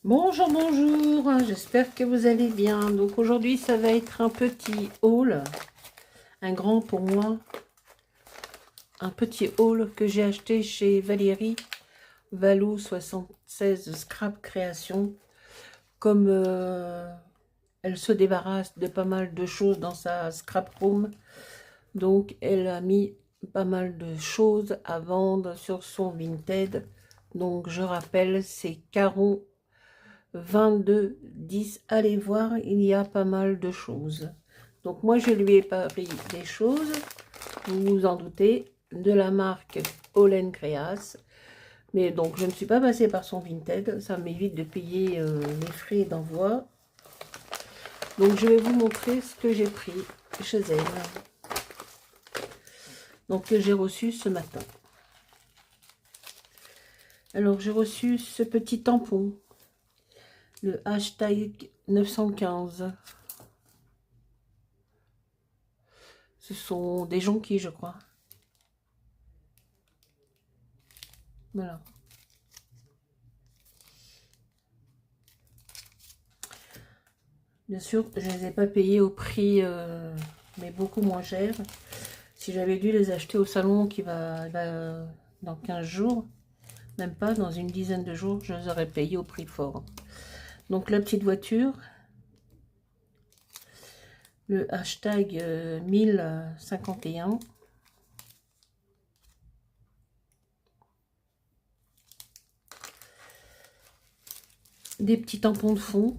Bonjour, bonjour, j'espère que vous allez bien. Donc aujourd'hui, ça va être un petit haul, un grand pour moi, un petit haul que j'ai acheté chez Valérie, Valou 76 Scrap Création. Comme elle se débarrasse de pas mal de choses dans sa scrap room, donc elle a mis pas mal de choses à vendre sur son Vinted. Donc je rappelle, c'est Caron 22,10. Allez voir, il y a pas mal de choses. Donc moi je lui ai pris des choses, vous vous en doutez, de la marque Olen Creas. Mais donc je ne suis pas passée par son Vinted, ça m'évite de payer les frais d'envoi. Donc je vais vous montrer ce que j'ai pris chez elle. Donc que j'ai reçu ce matin. Alors j'ai reçu ce petit tampon, le hashtag 915. Ce sont des jonquilles, je crois. Voilà. Bien sûr, je ne les ai pas payés au prix, mais beaucoup moins cher. Si j'avais dû les acheter au salon qui va dans 15 jours, même pas, dans une dizaine de jours, je les aurais payés au prix fort. Donc la petite voiture, le hashtag 1051. Des petits tampons de fond.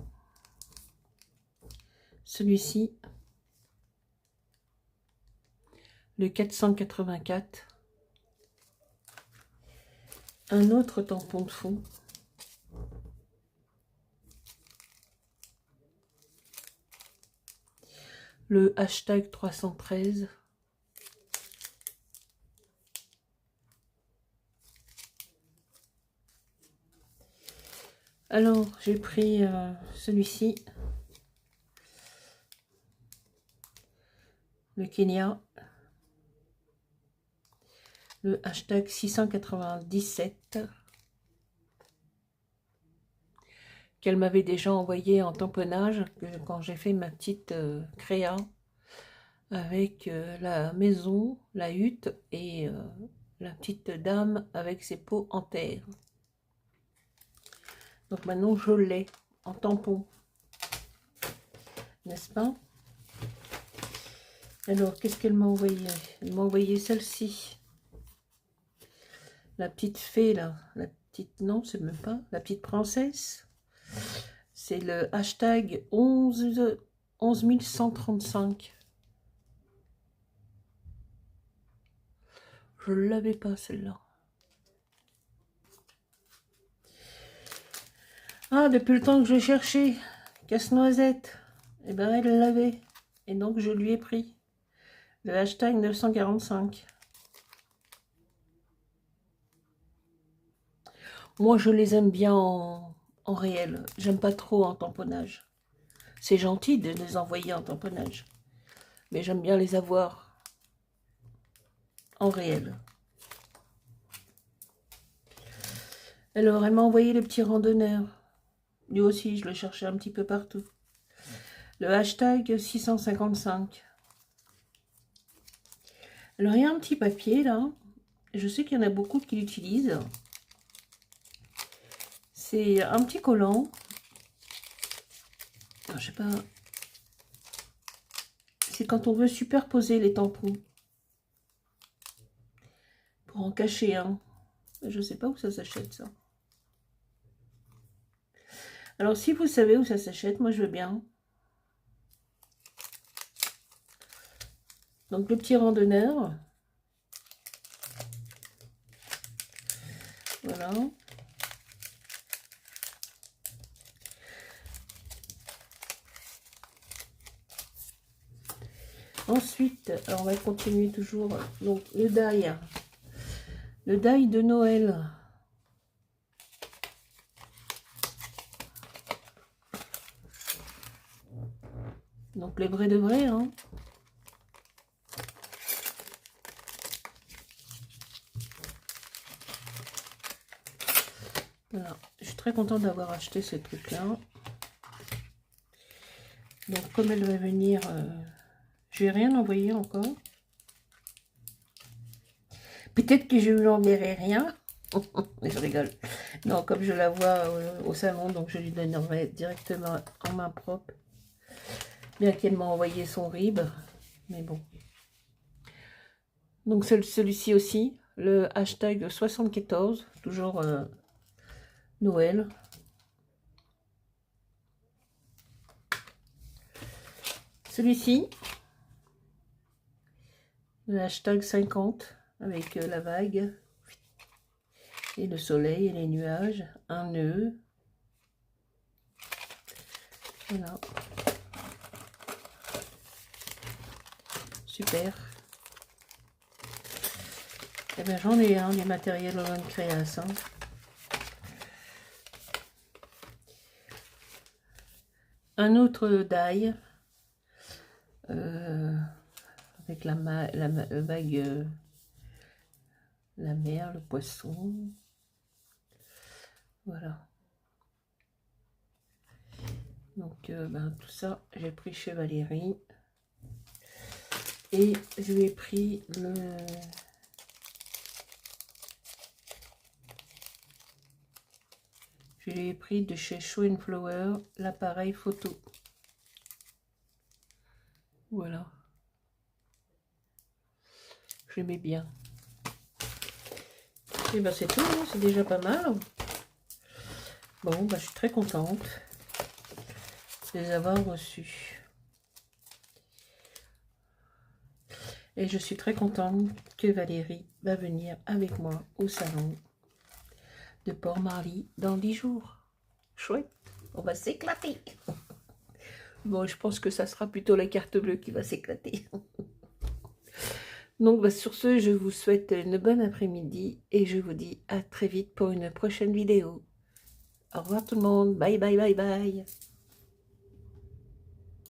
Celui-ci, le 484. Un autre tampon de fond. Le hashtag 313. Alors, j'ai pris celui-ci. Le Kenya. Le hashtag 697. Qu'elle m'avait déjà envoyé en tamponnage quand j'ai fait ma petite créa avec la maison, la hutte et la petite dame avec ses pots en terre. Donc maintenant je l'ai en tampon, n'est-ce pas? Alors qu'est-ce qu'elle m'a envoyé? Elle m'a envoyé celle-ci, la petite fée là, la petite, non c'est même pas, la petite princesse. C'est le hashtag 11135. Je ne l'avais pas celle-là. Ah, depuis le temps que je cherchais, casse-noisette, et ben elle l'avait. Et donc je lui ai pris le hashtag 945. Moi je les aime bien en réel. J'aime pas trop en tamponnage. C'est gentil de les envoyer en tamponnage. Mais j'aime bien les avoir en réel. Alors elle m'a envoyé le petit randonneur. Lui aussi je le cherchais un petit peu partout. Le hashtag 655. Alors il y a un petit papier là. Je sais qu'il y en a beaucoup qui l'utilisent. C'est un petit collant. Alors, je sais pas. C'est quand on veut superposer les tampons. Pour en cacher un. Je sais pas où ça s'achète ça. Alors si vous savez où ça s'achète, moi je veux bien. Donc le petit randonneur. Voilà. Ensuite, alors on va continuer toujours. Donc le die. Le die de Noël. Donc les vrais de vrais, hein. Voilà. je suis très contente d'avoir acheté ce truc-là. Donc, comme elle va venir, je n'ai rien envoyé encore. Peut-être que je ne lui enverrai rien. Je rigole. Non, comme je la vois au salon, donc je lui donnerai directement en main propre. Bien qu'elle m'a envoyé son RIB. Mais bon. Donc, celui-ci aussi. Le hashtag 74. Toujours Noël. Celui-ci. Le hashtag 50. Avec la vague. Et le soleil et les nuages. Un nœud. Voilà. Super. Et bien j'en ai un, du matériel Holland Créas. Hein. Un autre die. Avec la vague, la mer, le poisson. Voilà. Donc ben, tout ça, j'ai pris chez Valérie. Et je lui ai pris le... Je lui ai pris de chez Show & Flower l'appareil photo. Voilà. J'aimais bien. Et ben c'est tout, hein, c'est déjà pas mal. Bon, ben, je suis très contente de les avoir reçus. Et je suis très contente que Valérie va venir avec moi au salon de Port-Marly dans 10 jours. Chouette, on va s'éclater. Bon, je pense que ça sera plutôt la carte bleue qui va s'éclater. Donc, bah, sur ce, je vous souhaite une bonne après-midi et je vous dis à très vite pour une prochaine vidéo. Au revoir tout le monde. Bye, bye, bye, bye.